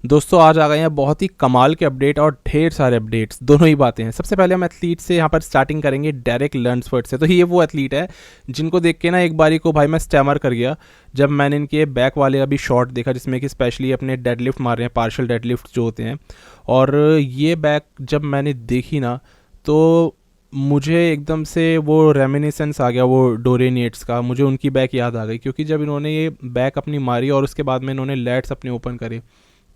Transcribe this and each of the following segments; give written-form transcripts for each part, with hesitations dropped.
दोस्तों आज आ गए हैं बहुत ही कमाल के अपडेट और ढेर सारे अपडेट्स, दोनों ही बातें हैं। सबसे पहले हम एथलीट से यहाँ पर स्टार्टिंग करेंगे, डेरेक लर्न्सफोर्ड से। तो ये वो एथलीट है जिनको देख के ना एक बारी को भाई मैं स्टैमर कर गया जब मैंने इनके बैक वाले अभी शॉट देखा, जिसमें कि स्पेशली अपने डेडलिफ्ट मार रहे हैं, पार्शियल डेडलिफ्ट जो होते हैं। और ये बैक जब मैंने देखी ना तो मुझे एकदम से वो रेमिनिसेंस आ गया, वो डोरियन येट्स का। मुझे उनकी बैक याद आ गई क्योंकि जब इन्होंने ये बैक अपनी मारी और उसके बाद में इन्होंने लेट्स अपने ओपन करे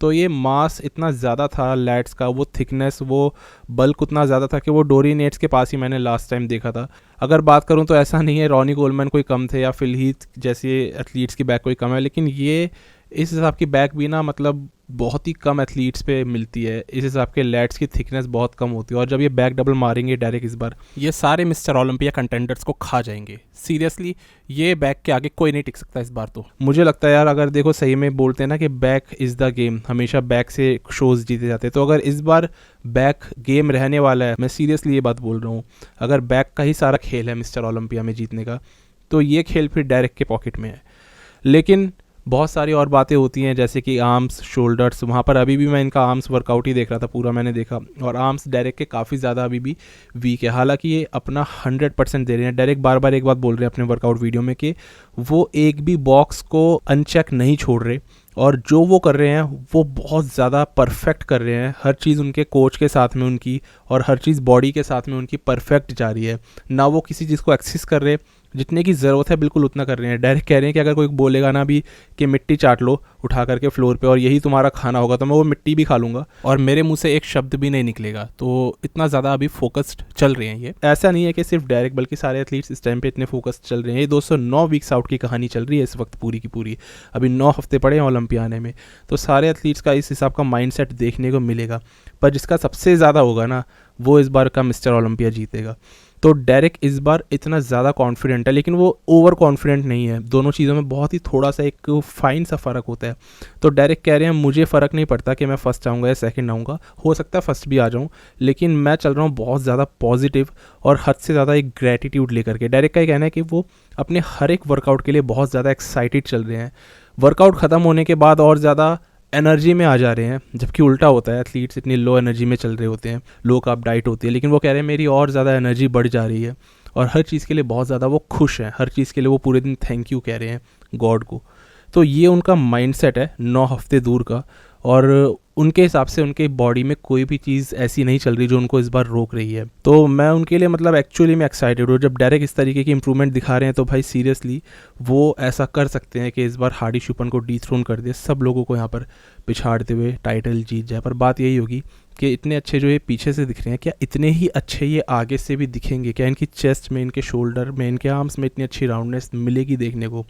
तो ये मास इतना ज़्यादा था लैट्स का, वो थिकनेस, वो बल्क उतना ज़्यादा था कि वो डोरी नेट्स के पास ही मैंने लास्ट टाइम देखा था। अगर बात करूं तो ऐसा नहीं है रॉनी कोलमैन कोई कम थे या फिल हीथ जैसे एथलीट्स की बैक कोई कम है, लेकिन ये इस हिसाब की बैक भी ना मतलब बहुत ही कम एथलीट्स पे मिलती है। इस हिसाब के लैट्स की थिकनेस बहुत कम होती है और जब ये बैक डबल मारेंगे डायरेक्ट इस बार, ये सारे मिस्टर ओलंपिया कंटेंडर्स को खा जाएंगे। सीरियसली ये बैक के आगे कोई नहीं टिक सकता इस बार। तो मुझे लगता है यार, अगर देखो सही में बोलते हैं ना कि बैक इज़ द गेम, हमेशा बैक से शोज़ जीते जाते हैं। तो अगर इस बार बैक गेम रहने वाला है, मैं सीरियसली ये बात बोल रहा हूँ, अगर बैक का ही सारा खेल है मिस्टर ओलंपिया में जीतने का, तो ये खेल फिर डायरेक्ट के पॉकेट में है। लेकिन बहुत सारी और बातें होती हैं जैसे कि आर्म्स, शोल्डर्स। वहाँ पर अभी भी मैं इनका आर्म्स वर्कआउट ही देख रहा था, पूरा मैंने देखा, और आर्म्स डायरेक्ट के काफ़ी ज़्यादा अभी भी वीक है। हालांकि ये अपना 100% दे रहे हैं। डायरेक्ट बार बार एक बात बोल रहे हैं अपने वर्कआउट वीडियो में कि वो एक भी बॉक्स को अनचेक नहीं छोड़ रहे और जो वो कर रहे हैं वो बहुत ज़्यादा परफेक्ट कर रहे हैं। हर चीज़ उनके कोच के साथ में उनकी, और हर चीज़ बॉडी के साथ में उनकी परफेक्ट जा रही है। ना वो किसी चीज़ को एक्सेस कर रहे, जितने की ज़रूरत है बिल्कुल उतना कर रहे हैं। डायरेक्ट कह रहे हैं कि अगर कोई बोलेगा ना भी कि मिट्टी चाट लो उठा करके फ्लोर पे और यही तुम्हारा खाना होगा, तो मैं वो मिट्टी भी खा लूँगा और मेरे मुंह से एक शब्द भी नहीं निकलेगा। तो इतना ज़्यादा अभी फोकस्ड चल रहे हैं ये। ऐसा नहीं है कि सिर्फ डायरेक्ट, बल्कि सारे एथलीट्स इस टाइम पे इतने फोकस्ड चल रहे हैं। ये दोस्तों 9 वीक्स आउट की कहानी चल रही है इस वक्त पूरी की पूरी। अभी 9 हफ्ते पड़े हैं ओलंपिया आने में, तो सारे एथलीट्स का इस हिसाब का माइंडसेट देखने को मिलेगा। पर जिसका सबसे ज़्यादा होगा ना, वो इस बार का मिस्टर ओलंपिया जीतेगा। तो डेरेक इस बार इतना ज़्यादा कॉन्फिडेंट है, लेकिन वो ओवर कॉन्फिडेंट नहीं है। दोनों चीज़ों में बहुत ही थोड़ा सा एक फाइन सा फ़र्क होता है। तो डेरेक कह रहे हैं मुझे फ़र्क नहीं पड़ता कि मैं फर्स्ट आऊँगा या सेकंड आऊँगा, हो सकता है फर्स्ट भी आ जाऊँ, लेकिन मैं चल रहा हूँ बहुत ज़्यादा पॉजिटिव और हद से ज़्यादा एक ग्रेटिट्यूड लेकर के। डेरेक का ये कहना है कि वो अपने हर एक वर्कआउट के लिए बहुत ज़्यादा एक्साइटेड चल रहे हैं। वर्कआउट ख़त्म होने के बाद और ज़्यादा एनर्जी में आ जा रहे हैं, जबकि उल्टा होता है, एथलीट्स इतनी लो एनर्जी में चल रहे होते हैं, लो कार्ब डाइट होती है, लेकिन वो कह रहे हैं मेरी और ज़्यादा एनर्जी बढ़ जा रही है और हर चीज़ के लिए बहुत ज़्यादा वो खुश हैं। हर चीज़ के लिए वो पूरे दिन थैंक यू कह रहे हैं गॉड को। तो ये उनका माइंडसेट है 9 हफ्ते दूर का, और उनके हिसाब से उनके बॉडी में कोई भी चीज़ ऐसी नहीं चल रही जो उनको इस बार रोक रही है। तो मैं उनके लिए मतलब एक्चुअली मैं एक्साइटेड हूँ। जब डायरेक्ट इस तरीके की इंप्रूवमेंट दिखा रहे हैं तो भाई सीरियसली वो ऐसा कर सकते हैं कि इस बार हार्डी शुपन को डीथ्रोन कर दे, सब लोगों को यहाँ पर पिछाड़ते हुए टाइटल जीत जाए। पर बात यही होगी कि इतने अच्छे जो ये पीछे से दिख रहे हैं, क्या इतने ही अच्छे ये आगे से भी दिखेंगे? क्या इनकी चेस्ट में, इनके शोल्डर में, इनके आर्म्स में इतनी अच्छी राउंडनेस मिलेगी देखने को?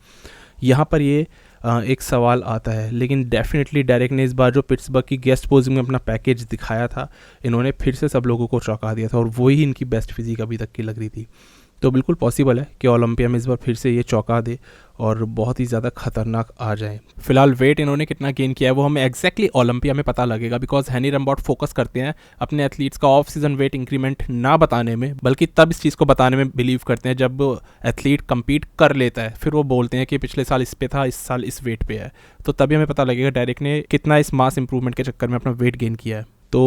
यहाँ पर ये एक सवाल आता है। लेकिन डेफिनेटली डायरेक्ट ने इस बार जो पिट्सबर्ग की गेस्ट पोजिंग में अपना पैकेज दिखाया था, इन्होंने फिर से सब लोगों को चौंका दिया था और वही इनकी बेस्ट फिजिक अभी तक की लग रही थी। तो बिल्कुल पॉसिबल है कि ओलंपिया में इस बार फिर से ये चौंका दे और बहुत ही ज़्यादा खतरनाक आ जाए। फिलहाल वेट इन्होंने कितना गेन किया है वो हमें एग्जैक्टली ओलंपिया में पता लगेगा, बिकॉज हेनी रम्बॉट फोकस करते हैं अपने एथलीट्स का ऑफ सीजन वेट इंक्रीमेंट ना बताने में, बल्कि तब इस चीज़ को बताने में बिलीव करते हैं जब एथलीट compete कर लेता है। फिर वो बोलते हैं कि पिछले साल इस पे था, इस साल इस वेट पे है। तो तभी हमें पता लगेगा डायरेक्ट ने कितना इस मास इंप्रूवमेंट के चक्कर में अपना वेट गेन किया है। तो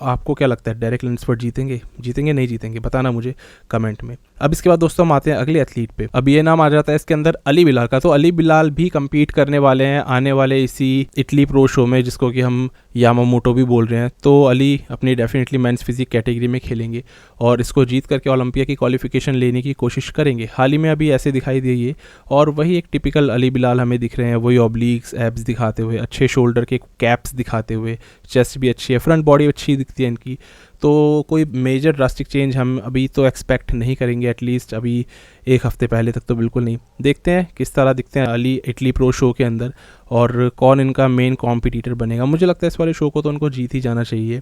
आपको क्या लगता है, डायरेक्ट लर्न्सफोर्ड जीतेंगे नहीं जीतेंगे? बताना मुझे कमेंट में। अब इसके बाद दोस्तों हम आते हैं अगले एथलीट पे। अब ये नाम आ जाता है इसके अंदर अली बिलाल का। तो अली बिलाल भी compete करने वाले हैं आने वाले इसी इटली प्रो शो में, जिसको कि हम यामामोटो भी बोल रहे हैं। तो अली अपनी डेफिनेटली मेंस फिजिक कैटेगरी में खेलेंगे और इसको जीत करके ओलंपिया की क्वालिफिकेशन लेने की कोशिश करेंगे। हाल ही में अभी ऐसे दिखाई दिए और वही एक टिपिकल अली बिलाल हमें दिख रहे हैं, वही ऑब्लिक्स, एब्स दिखाते हुए, अच्छे शोल्डर के कैप्स दिखाते हुए, चेस्ट भी अच्छी है, फ्रंट बॉडी अच्छी दिखती है इनकी। तो कोई मेजर ड्रास्टिक चेंज हम अभी तो एक्सपेक्ट नहीं करेंगे, एटलीस्ट अभी एक हफ्ते पहले तक तो बिल्कुल नहीं। देखते हैं किस तरह दिखते हैं अली इटली प्रो शो के अंदर और कौन इनका मेन कॉम्पिटिटर बनेगा। मुझे लगता है इस वाले शो को तो उनको जीत ही जाना चाहिए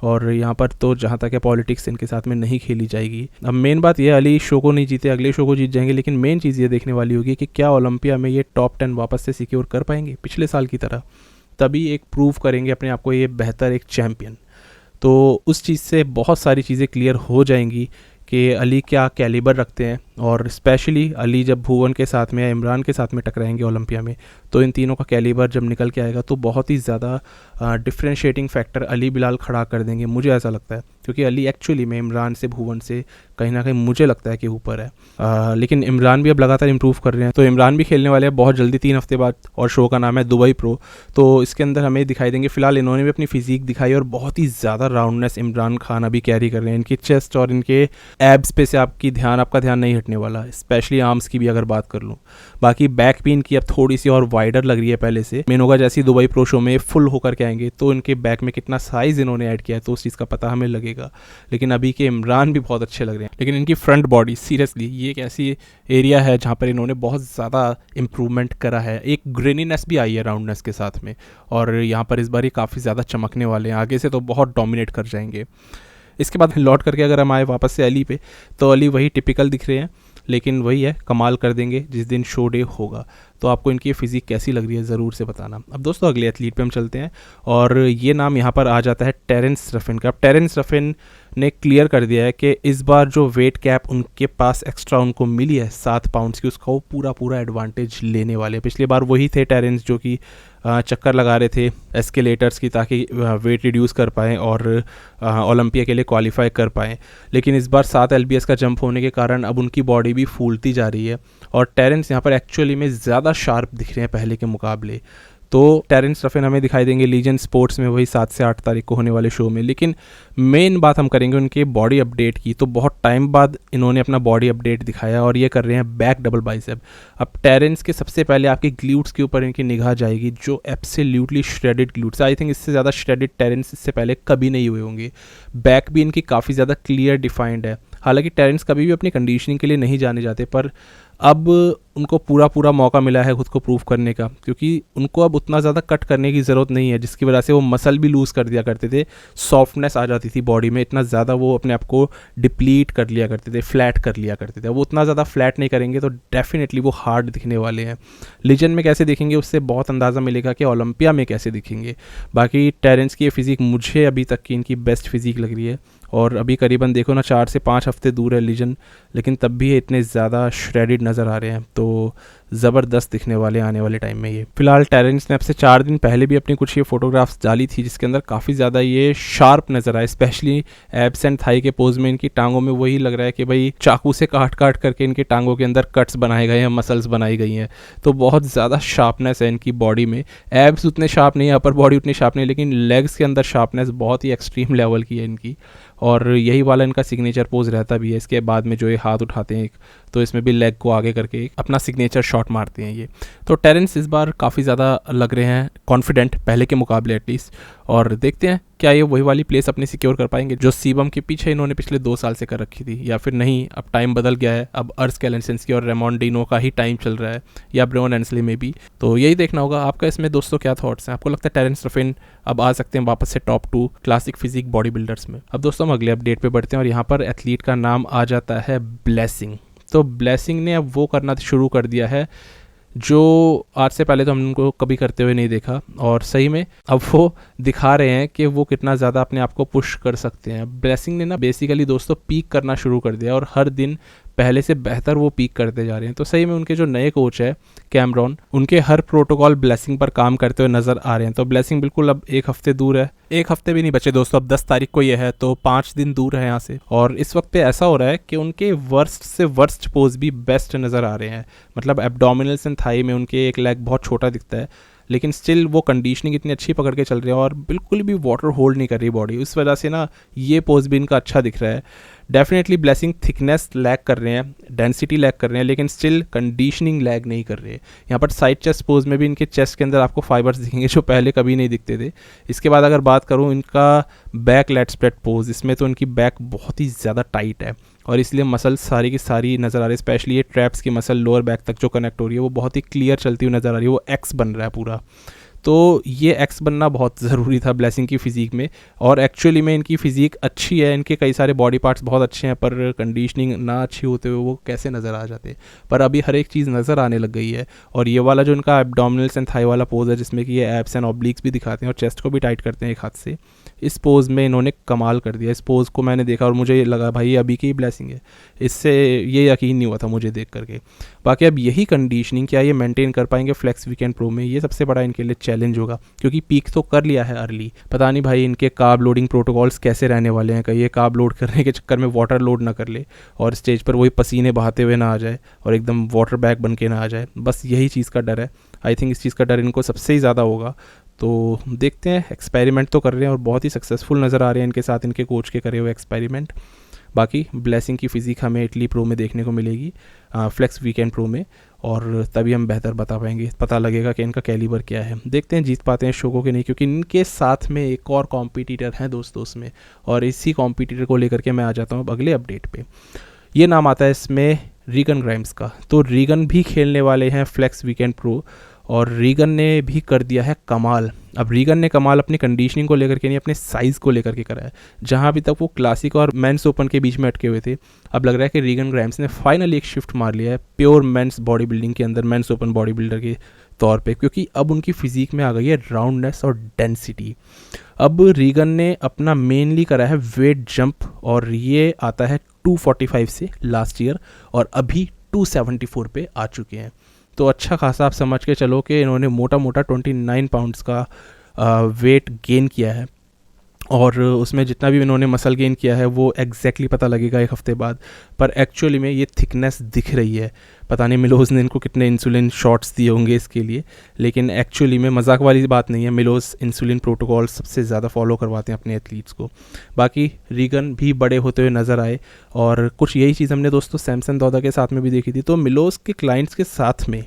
और यहाँ पर तो जहाँ तक है पॉलिटिक्स इनके साथ में नहीं खेली जाएगी। अब मेन बात यह, अली शो को नहीं जीते अगले शो को जीत जाएंगे, लेकिन मेन चीज़ ये देखने वाली होगी कि क्या ओलंपिया में ये टॉप 10 वापस से सिक्योर कर पाएंगे पिछले साल की तरह। तभी एक प्रूव करेंगे अपने आप को ये बेहतर एक चैम्पियन। तो उस चीज़ से बहुत सारी चीज़ें क्लियर हो जाएंगी कि अली क्या कैलिबर रखते हैं और स्पेशली अली जब भुवन के साथ में या इमरान के साथ में टकराएंगे ओलंपिया में, तो इन तीनों का कैलिबर जब निकल के आएगा तो बहुत ही ज़्यादा डिफ्रेंशिएटिंग फैक्टर अली बिलाल खड़ा कर देंगे, मुझे ऐसा लगता है। क्योंकि अली एक्चुअली में इमरान से, भुवन से कहीं ना कहीं मुझे लगता है कि ऊपर है। लेकिन इमरान भी अब लगातार इंप्रूव कर रहे हैं, तो इमरान भी खेलने वाले हैं बहुत जल्दी 3 हफ्ते बाद, और शो का नाम है दुबई प्रो। तो इसके अंदर हमें दिखाई देंगे। फिलहाल इन्होंने भी अपनी फिजिक दिखाई और बहुत ही ज़्यादा राउंडनेस इमरान खान अभी कैरी कर रहे हैं। इनकी चेस्ट और इनके एब्स पे से आपका ध्यान नहीं हटने वाला, स्पेशली आर्म्स की भी अगर बात कर लूँ। बाकी बैक भी इनकी अब थोड़ी सी और वाइडर लग रही है पहले से। मेन होगा जैसे ही दुबई प्रो शो में फुल होकर के आएंगे तो इनके बैक में कितना साइज़ इन्होंने ऐड किया है तो उस चीज़ का पता हमें लगेगा। लेकिन अभी के इमरान भी बहुत अच्छे लग रहे हैं। लेकिन इनकी फ्रंट बॉडी सीरियसली ये एक ऐसी एरिया है जहाँ पर इन्होंने बहुत ज़्यादा इंप्रूवमेंट करा है। एक ग्रेनीनेस भी आई है राउंडनेस के साथ में, और यहाँ पर इस बार ये काफ़ी ज़्यादा चमकने वाले हैं। आगे से तो बहुत डोमिनेट कर जाएंगे। इसके बाद लौट करके अगर हम आए वापस से अली पे, तो अली वही टिपिकल दिख रहे हैं, लेकिन वही है, कमाल कर देंगे जिस दिन शो डे होगा। तो आपको इनकी फिजिक कैसी लग रही है ज़रूर से बताना। अब दोस्तों अगले एथलीट पे हम चलते हैं, और ये नाम यहाँ पर आ जाता है टेरेंस रफिन का। अब टेरेंस रफिन ने क्लियर कर दिया है कि इस बार जो वेट कैप उनके पास एक्स्ट्रा उनको मिली है 7 पाउंड्स की, उसका वो पूरा एडवांटेज लेने वाले हैं। पिछली बार वही थे टेरेंस जो कि चक्कर लगा रहे थे एस्केलेटर्स की ताकि वेट रिड्यूस कर पाएँ और ओलंपिया के लिए क्वालिफाई कर पाएँ। लेकिन इस बार 7 LBS का जंप होने के कारण अब उनकी बॉडी भी फूलती जा रही है, और टेरेंस यहाँ पर एक्चुअली में ज़्यादा शार्प दिख रहे हैं पहले के मुकाबले। तो टेरेंस रफिन हमें दिखाई देंगे लीजेंड स्पोर्ट्स में वही 7 से 8 तारीख को होने वाले शो में। लेकिन मेन बात हम करेंगे उनके बॉडी अपडेट की। तो बहुत टाइम बाद इन्होंने अपना बॉडी अपडेट दिखाया, और ये कर रहे हैं बैक डबल बाइसेप। अब टेरेंस के सबसे पहले आपके ग्लूट्स के ऊपर इनकी निगाह जाएगी, जो absolutely shredded glutes. I think इससे ज़्यादा श्रेडेड टेरेंस इससे पहले कभी नहीं हुए होंगे। बैक भी इनकी काफ़ी ज़्यादा क्लियर डिफाइंड है। हालांकि टेरेंस कभी भी अपनी कंडीशनिंग के लिए नहीं जाने जाते, पर अब उनको पूरा मौका मिला है खुद को प्रूव करने का, क्योंकि उनको अब उतना ज़्यादा कट करने की ज़रूरत नहीं है, जिसकी वजह से वो मसल भी लूज़ कर दिया करते थे। सॉफ्टनेस आ जाती थी बॉडी में, इतना ज़्यादा वो अपने आप को डिप्लीट कर लिया करते थे, फ्लैट कर लिया करते थे। वो उतना ज़्यादा फ्लैट नहीं करेंगे तो डेफिनेटली वो हार्ड दिखने वाले हैं। लीजेंड में कैसे दिखेंगे उससे बहुत अंदाज़ा मिलेगा कि ओलंपिया में कैसे दिखेंगे। बाकी टेरेंस की ये फिज़िक मुझे अभी तक की इनकी बेस्ट फिज़िक लग रही है, और अभी करीबन देखो ना 4 से 5 हफ्ते दूर है लीजेंड, लेकिन तब भी ये इतने ज़्यादा श्रेडिड नज़र आ रहे हैं। तो ज़बरदस्त दिखने वाले आने वाले टाइम में ये। फिलहाल टेरेंस ने अब से 4 दिन पहले भी अपनी कुछ ये फोटोग्राफ्स डाली थी, जिसके अंदर काफ़ी ज़्यादा ये शार्प नज़र आए, स्पेशली एब्स एंड थाई के पोज में। इनकी टांगों में वही लग रहा है कि भाई चाकू से काट करके इनकी टांगों के अंदर कट्स बनाए गए हैं, मसल्स बनाई गई हैं। तो बहुत ज़्यादा शार्पनेस है इनकी बॉडी में। एब्स उतने शार्प नहीं है, अपर बॉडी उतनी शार्प नहीं, लेकिन लेग्स के अंदर शार्पनेस बहुत ही एक्सट्रीम लेवल की है इनकी, और यही वाला इनका सिग्नेचर पोज रहता भी है। इसके बाद में जो ये हाथ उठाते हैं तो इसमें भी लेग को आगे करके अपना सिग्नेचर शॉट मारते हैं ये। तो टेरेंस इस बार काफ़ी ज़्यादा लग रहे हैं कॉन्फिडेंट पहले के मुकाबले एटलीस्ट, और देखते हैं क्या ये वही वाली प्लेस अपनी सिक्योर कर पाएंगे जो सीबम के पीछे इन्होंने पिछले 2 साल से कर रखी थी, या फिर नहीं अब टाइम बदल गया है, अब अर्स कैलेंसेंस्की और रेमॉन डिनो का ही टाइम चल रहा है, या ब्रेवन एंसले में भी। तो यही देखना होगा। आपका इसमें दोस्तों क्या थॉट्स हैं? आपको लगता है टेरेंस रफिन अब आ सकते हैं वापस से top 2 classic physique body builders में? अब दोस्तों हम अगले अपडेट पे बढ़ते हैं, और यहाँ पर एथलीट का नाम आ जाता है ब्लेसिंग। तो ब्लेसिंग ने अब वो करना शुरू कर दिया है जो आज से पहले तो हम उनको कभी करते हुए नहीं देखा, और सही में अब वो दिखा रहे हैं कि वो कितना ज़्यादा अपने आप को पुश कर सकते हैं। ब्लेसिंग ने ना बेसिकली दोस्तों पीक करना शुरू कर दिया, और हर दिन पहले से बेहतर वो पीक करते जा रहे हैं। तो सही में उनके जो नए कोच है कैमरॉन, उनके हर प्रोटोकॉल ब्लेसिंग पर काम करते हुए नज़र आ रहे हैं। तो ब्लेसिंग बिल्कुल अब 1 हफ्ते दूर है, 1 हफ्ते भी नहीं बचे दोस्तों, अब 10 तारीख को ये है, तो 5 दिन दूर है यहाँ से। और इस वक्त पे ऐसा हो रहा है कि उनके वर्स्ट से वर्स्ट पोज भी बेस्ट नज़र आ रहे हैं। मतलब एब्डोमिनल्स एंड थाई में उनके एक लेग बहुत छोटा दिखता है, लेकिन स्टिल वो कंडीशनिंग इतनी अच्छी पकड़ के चल रहे हैं, और बिल्कुल भी वाटर होल्ड नहीं कर रही बॉडी। उस वजह से ना ये पोज भी इनका अच्छा दिख रहा है। डेफिनेटली ब्लेसिंग थिकनेस लैग कर रहे हैं, डेंसिटी लैग कर रहे हैं, लेकिन स्टिल कंडीशनिंग लैग नहीं कर रहे हैं। यहाँ पर साइड चेस्ट पोज में भी इनके चेस्ट के अंदर आपको फाइबर्स दिखेंगे जो पहले कभी नहीं दिखते थे। इसके बाद अगर बात करूँ इनका बैक लेट स्प्रेड पोज, इसमें तो इनकी बैक बहुत ही ज़्यादा टाइट है, और इसलिए मसल सारी की सारी नज़र आ रही है। स्पेशली ये ट्रैप्स की मसल लोअर बैक तक जो कनेक्ट हो रही है वो बहुत ही क्लियर चलती हुई नज़र आ रही है, वो एक्स बन रहा है पूरा। तो ये एक्स बनना बहुत ज़रूरी था ब्लेसिंग की फ़िज़ीक में। और एक्चुअली में इनकी फ़िज़ीक अच्छी है, इनके कई सारे बॉडी पार्ट्स बहुत अच्छे हैं, पर कंडीशनिंग ना अच्छी होते हुए वो कैसे नज़र आ जाते। पर अभी हर एक चीज़ नज़र आने लग गई है। और ये वाला जो इनका एब्डोमिनल्स एंड थाई वाला पोज है, जिसमें कि ये एब्स एंड ऑब्लिक्स भी दिखाते हैं और चेस्ट को भी टाइट करते हैं एक हाथ से, इस पोज़ में इन्होंने कमाल कर दिया। इस पोज़ को मैंने देखा और मुझे लगा भाई ये अभी की ही ब्लेसिंग है, इससे ये यकीन नहीं हुआ था मुझे देख करके। बाकी अब यही कंडीशनिंग क्या ये मेंटेन कर पाएंगे फ्लेक्स वीकेंड प्रो में, ये सबसे बड़ा इनके लिए चैलेंज होगा, क्योंकि पीक तो कर लिया है अर्ली। पता नहीं भाई इनके कार्ब लोडिंग प्रोटोकॉल्स कैसे रहने वाले हैं, कहीं ये कार्ब लोड करने के चक्कर में वाटर लोड ना कर ले और स्टेज पर वही पसीने बहाते हुए ना आ जाए और एकदम वाटर बैग बन के ना आ जाए। बस यही चीज़ का डर है। आई थिंक इस चीज़ का डर इनको सबसे ही ज़्यादा होगा। तो देखते हैं, एक्सपेरिमेंट तो कर रहे हैं और बहुत ही सक्सेसफुल नज़र आ रहे हैं इनके साथ इनके कोच के करे हुए एक्सपेरिमेंट। बाकी ब्लेसिंग की फ़िज़ीक हमें इटली प्रो में देखने को मिलेगी, फ्लेक्स वीकेंड प्रो में, और तभी हम बेहतर बता पाएंगे, पता लगेगा कि इनका कैलिबर क्या है। देखते हैं जीत पाते हैं शो को कि नहीं, क्योंकि इनके साथ में एक और कॉम्पिटिटर हैं दोस्तों उसमें, और इसी कॉम्पिटिटर को लेकर के मैं आ जाता हूँ अब अगले अपडेट पे। ये नाम आता है इसमें रीगन ग्राइम्स का। तो रीगन भी खेलने वाले हैं फ्लेक्स वीकेंड प्रो, और रीगन ने भी कर दिया है कमाल। अब रीगन ने कमाल अपनी कंडीशनिंग को लेकर के नहीं, अपने साइज़ को लेकर के करा है। जहां अभी तक वो क्लासिक और मेंस ओपन के बीच में अटके हुए थे, अब लग रहा है कि रीगन ग्राइम्स ने फाइनली एक शिफ्ट मार लिया है प्योर मेंस बॉडी बिल्डिंग के अंदर, मेंस ओपन बॉडी बिल्डर के तौर पे, क्योंकि अब उनकी फिजिक में आ गई है राउंडनेस और डेंसिटी। अब रीगन ने अपना मेनली करा है वेट जंप, और ये आता है 245 से लास्ट ईयर, और अभी 274 पे आ चुके हैं। तो अच्छा खासा आप समझ के चलो कि इन्होंने मोटा मोटा 29 पाउंड्स का वेट गेन किया है, और उसमें जितना भी इन्होंने मसल गेन किया है वो एग्जैक्टली पता लगेगा एक हफ्ते बाद। पर एक्चुअली में ये थिकनेस दिख रही है। पता नहीं मिलोज ने इनको कितने इंसुलिन शॉट्स दिए होंगे इसके लिए, लेकिन एक्चुअली में मजाक वाली बात नहीं है, मिलोज इंसुलिन प्रोटोकॉल सबसे ज़्यादा फॉलो करवाते हैं अपने एथलीट्स को। बाकी रीगन भी बड़े होते हुए नज़र आए, और कुछ यही चीज़ हमने दोस्तों सैमसन दौदा के साथ में भी देखी थी। तो मिलोज के क्लाइंट्स के साथ में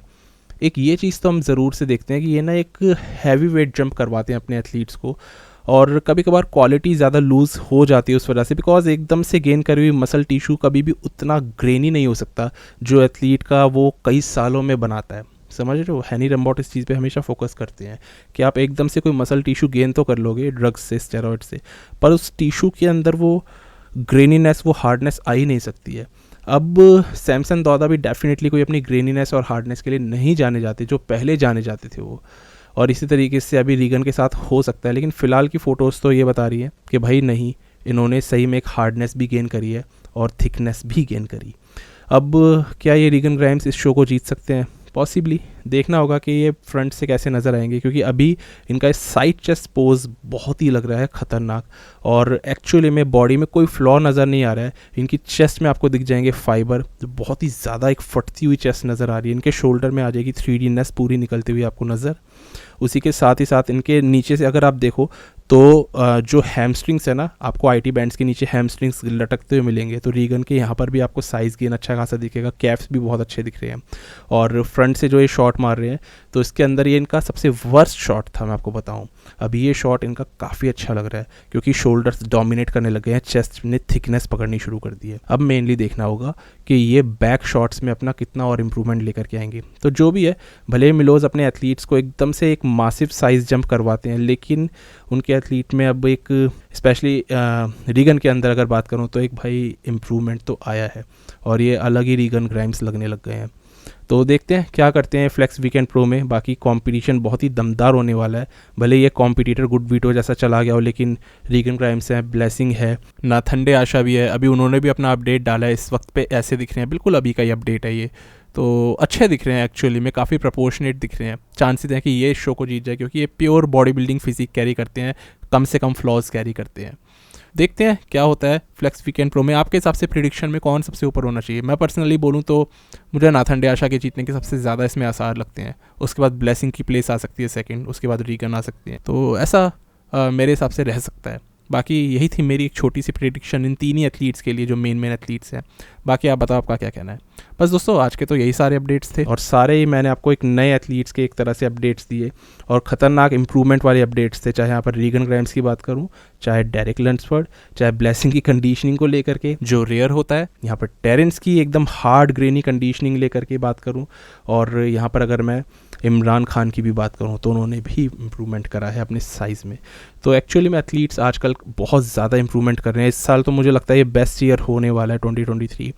एक ये चीज़ तो हम ज़रूर से देखते हैं कि ये ना एक हैवी वेट जंप करवाते हैं अपने एथलीट्स को, और कभी कभार क्वालिटी ज़्यादा लूज़ हो जाती है उस वजह से, बिकॉज एकदम से गेन करी हुई मसल टिश्यू कभी भी उतना ग्रेनी नहीं हो सकता जो एथलीट का वो कई सालों में बनाता है। समझ रहे हो, हैनी रम्बॉट इस चीज़ पे हमेशा फोकस करते हैं कि आप एकदम से कोई मसल टिश्यू गेन तो कर लोगे ड्रग्स से, स्टेरॉइड से, पर उस टिश्यू के अंदर वो ग्रेनीनेस, वो हार्डनेस आ ही नहीं सकती है। अब सैमसन दौदा भी डेफिनेटली कोई अपनी ग्रेनीनेस और हार्डनेस के लिए नहीं जाने जाते जो पहले जाने जाते थे वो, और इसी तरीके से अभी रीगन के साथ हो सकता है। लेकिन फ़िलहाल की फ़ोटोज़ तो ये बता रही है कि भाई नहीं, इन्होंने सही में एक हार्डनेस भी गेन करी है और थिकनेस भी गेन करी। अब क्या ये रीगन ग्राइम्स इस शो को जीत सकते हैं? पॉसिबली, देखना होगा कि ये फ्रंट से कैसे नज़र आएंगे, क्योंकि अभी इनका साइड चेस्ट पोज बहुत ही लग रहा है ख़तरनाक, और एक्चुअली में बॉडी में कोई फ्लॉ नज़र नहीं आ रहा है। इनकी चेस्ट में आपको दिख जाएंगे फाइबर, जो बहुत ही ज़्यादा एक फटती हुई चेस्ट नज़र आ रही है। इनके शोल्डर में आ जाएगी 3D-नेस पूरी निकलती हुई आपको नज़र। उसी के साथ ही साथ इनके नीचे से अगर आप देखो तो जो हैमस्ट्रिंग्स है ना, आपको आईटी बैंड्स के नीचे हैमस्ट्रिंग्स लटकते हुए मिलेंगे। तो रीगन के यहाँ पर भी आपको साइज़ गेन अच्छा खासा दिखेगा, कैफ्स भी बहुत अच्छे दिख रहे हैं, और फ्रंट से जो ये शॉट मार रहे हैं तो इसके अंदर ये इनका सबसे वर्स्ट शॉट था मैं आपको बताऊं। अभी ये शॉट इनका काफ़ी अच्छा लग रहा है, क्योंकि शोल्डर्स डोमिनेट करने लगे हैं, चेस्ट ने थिकनेस पकड़नी शुरू कर दी है। अब मेनली देखना होगा कि ये बैक शॉट्स में अपना कितना और इम्प्रूवमेंट लेकर के आएंगे। तो जो भी है, भले मिलोज अपने एथलीट्स को एकदम से एक मासिव साइज जंप करवाते हैं, लेकिन उनके एथलीट में अब एक स्पेशली रीगन के अंदर अगर बात करूं तो एक भाई इम्प्रूवमेंट तो आया है, और ये अलग ही रीगन ग्राइम्स लगने लग गए हैं। तो देखते हैं क्या करते हैं फ्लेक्स वीकेंड प्रो में। बाकी कंपटीशन बहुत ही दमदार होने वाला है, भले ये कॉम्पिटिटर गुड वीटो जैसा चला गया हो, लेकिन रीगन ग्राइम्स है, ब्लेसिंग है, नाथंडे आशा भी है। अभी उन्होंने भी अपना अपडेट डाला है, इस वक्त पे ऐसे दिख रहे हैं, बिल्कुल अभी का ही अपडेट है ये, तो अच्छे दिख रहे हैं एक्चुअली में, काफ़ी प्रपोर्शनेट दिख रहे हैं। चांसेस हैं कि ये शो को जीत जाए, क्योंकि ये pure body building physique carry करते हैं, कम से कम फ्लॉज कैरी करते हैं। देखते हैं क्या होता है फ्लेक्स वीकेंड प्रो में। आपके हिसाब से प्रिडिक्शन में कौन सबसे ऊपर होना चाहिए? मैं पर्सनली बोलूं तो मुझे नाथंडे आशा के जीतने के सबसे ज़्यादा इसमें आसार लगते हैं। उसके बाद ब्लेसिंग की प्लेस आ सकती है सेकंड, उसके बाद रीगन आ सकती है, तो ऐसा मेरे हिसाब से रह सकता है। बाकी यही थी मेरी एक छोटी सी प्रेडिक्शन इन तीन ही एथलीट्स के लिए जो मेन एथलीट्स हैं। बाकी आप बताओ आपका क्या कहना है। बस दोस्तों आज के तो यही सारे अपडेट्स थे, और सारे ही मैंने आपको एक नए एथलीट्स के एक तरह से अपडेट्स दिए, और ख़तरनाक इंप्रूवमेंट वाले अपडेट्स थे, चाहे यहाँ पर रीगन ग्राइम्स की बात करूँ, चाहे डेरिक लंसफोर्ड, चाहे ब्लेसिंग की कंडीशनिंग को लेकर के जो रेयर होता है, यहाँ पर टेरेंस की एकदम हार्ड ग्रेनी कंडीशनिंग लेकर के बात करूँ, और यहाँ पर अगर मैं इमरान खान की भी बात करूँ तो उन्होंने भी इम्प्रूवमेंट करा है अपने साइज़ में। तो एक्चुअली में एथलीट्स आजकल बहुत ज़्यादा इम्प्रूवमेंट कर रहे हैं। इस साल तो मुझे लगता है ये बेस्ट ईयर होने वाला है 2023।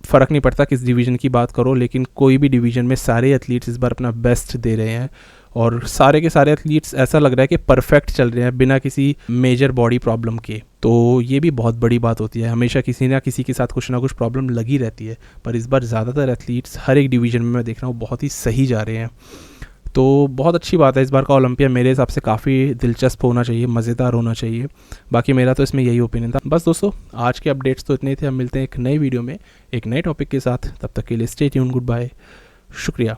फ़र्क नहीं पड़ता किस डिवीज़न की बात करो, लेकिन कोई भी डिवीज़न में सारे एथलीट्स इस बार अपना बेस्ट दे रहे हैं, और सारे के सारे एथलीट्स ऐसा लग रहा है कि परफेक्ट चल रहे हैं बिना किसी मेजर बॉडी प्रॉब्लम के। तो ये भी बहुत बड़ी बात होती है, हमेशा किसी ना किसी के साथ कुछ ना कुछ प्रॉब्लम लगी रहती है, पर इस बार ज़्यादातर एथलीट्स हर एक डिवीज़न में मैं देख रहा हूँ बहुत ही सही जा रहे हैं। तो बहुत अच्छी बात है। इस बार का ओलंपिया मेरे हिसाब से काफ़ी दिलचस्प होना चाहिए, मज़ेदार होना चाहिए। बाकी मेरा तो इसमें यही ओपिनियन था। बस दोस्तों आज के अपडेट्स तो इतने ही थे। हम मिलते हैं एक नई वीडियो में एक नए टॉपिक के साथ, तब तक के लिए स्टे ट्यून, गुड बाय, शुक्रिया।